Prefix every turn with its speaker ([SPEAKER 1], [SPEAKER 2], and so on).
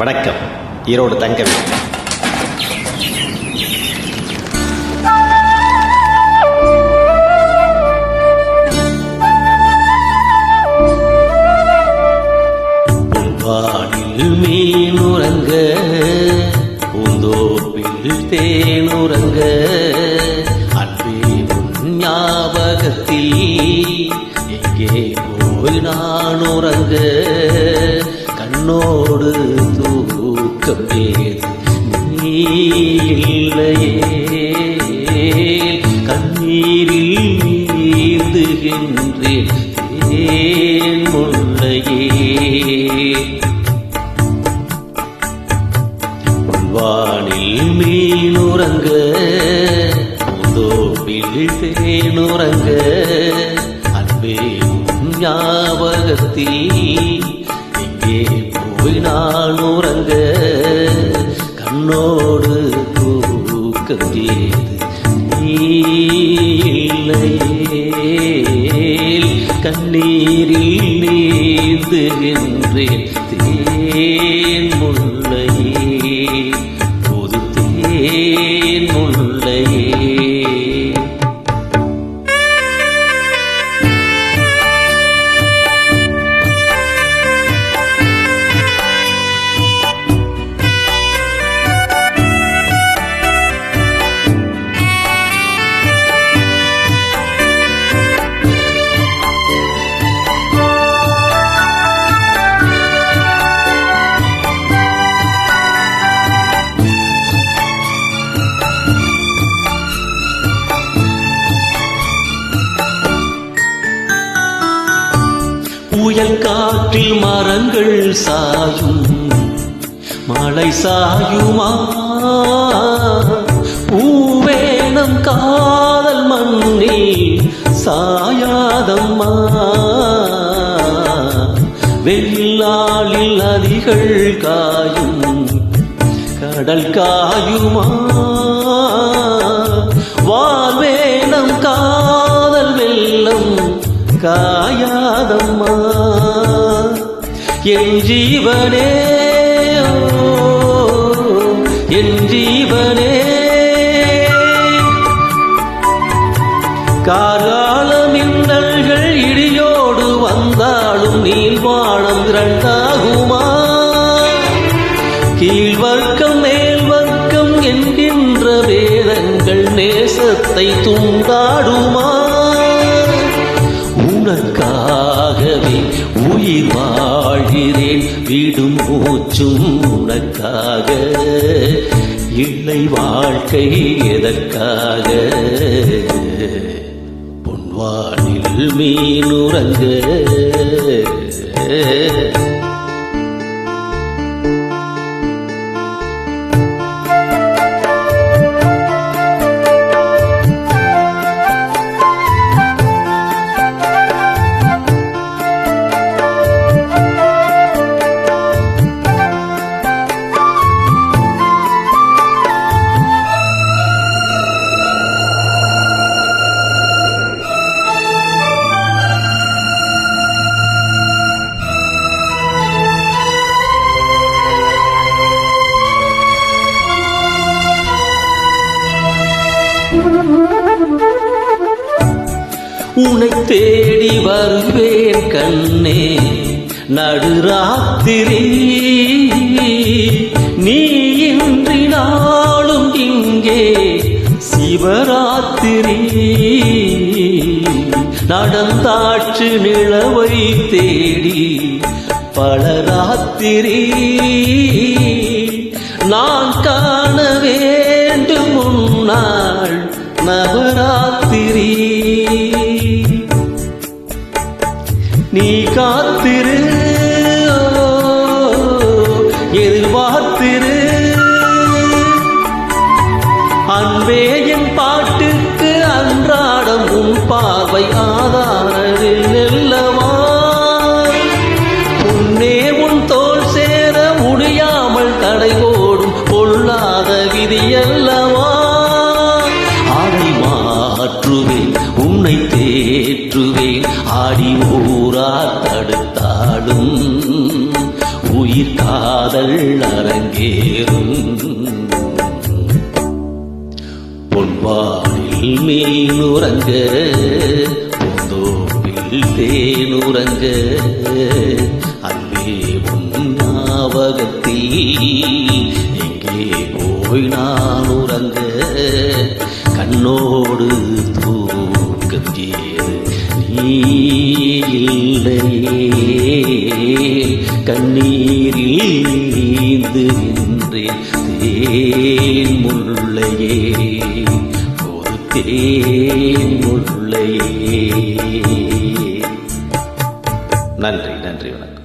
[SPEAKER 1] வணக்கம். ஈரோடு தங்கவேல்.
[SPEAKER 2] வானில் மீனுறங்க, பூந்தோப்பில் தேனுறங்க, அன்பே உன் ஞாபகத்தில் எங்கே போய் நான் உறங்க, கண்ணோடு தூக்கம் ஏது நீ இல்லையே, கண்ணீரில் நீந்துகின்றேன் தேன் முல்லையே. வானில் மீனுறங்க, பூந்தோப்பில் தேனுறங்க, அன்பே உன் ஞாபகத்தில் எங்கே போய் நான் உறங்க, கண்ணோடு தூக்கம் ஏது நீ இல்லையே, கண்ணீரில் நீந்துகின்றேன் தேன் முல்லையே, புது தேன் முல்லையே. புயல் காற்றில் மரங்கள் சாயும், மழை சாயுமா, பூவேனம் காதல் மண்ணில் சாயாதம்மா, வெள்ளாளில் நதிகள் காயும், கடல் காயுமா, வாழ்வேனம் காதல் வெள்ளம் காயாதம்மா, என் ஜீவனே என் ஜீவனே, காலால மின்னல்கள் இடியோடு வந்தாலும் நீள்வானம் இரண்டாகுமா, கீழ்வர்க்கம் மேல் வர்க்கம் என்கின்ற வேதங்கள் நேசத்தை துண்டாடுமா, உனக்காகவே உயிர் வாழ்கிறேன், விடும் மூச்சும் உனக்காக, இல்லை வாழ்க்கை எதற்காக, பொன்வானில் மீனுறங்க. உன்னை தேடி வருவேன் கண்ணே நடுராத்திரி, நீ இன்றி நாளும் இங்கே சிவராத்திரி, நடந்தாற்று நிலவை தேடி பல ராத்திரி, நான் காண வேண்டும் முன்னாள் நவராத்திரி, நீ காத்திரு எதிர்பார்த்திரு, அன்பே என் பாட்டுக்கு அன்றாடம் உன் பார்வை ஆதாரவில் நெல்லவா, உன்னே உன் தோல் சேர முடியாமல் தடை ஓடும் பொல்லாத விதியல்லவா, ஆடை மாற்றுவேன் உன்னை தேற்றுவேன், ஆடி ஊரா தடுத்தாடும் உயிர் காதல் காதல் அரங்கேறும். பொன்வானில் மீனுறங்க பூந்தோப்பில் தேனுறங்க அன்பே உன் ஞாபகத்தில் எங்கே போய் நான் உறங்க கண்ணோடு தூக்கம் ஏது நீ இல்லையே கண்ணீரில் நீந்துகின்றேன் தேன் முல்லையே ஒரு தேன் முல்லையே. நன்றி, நன்றி, வணக்கம்.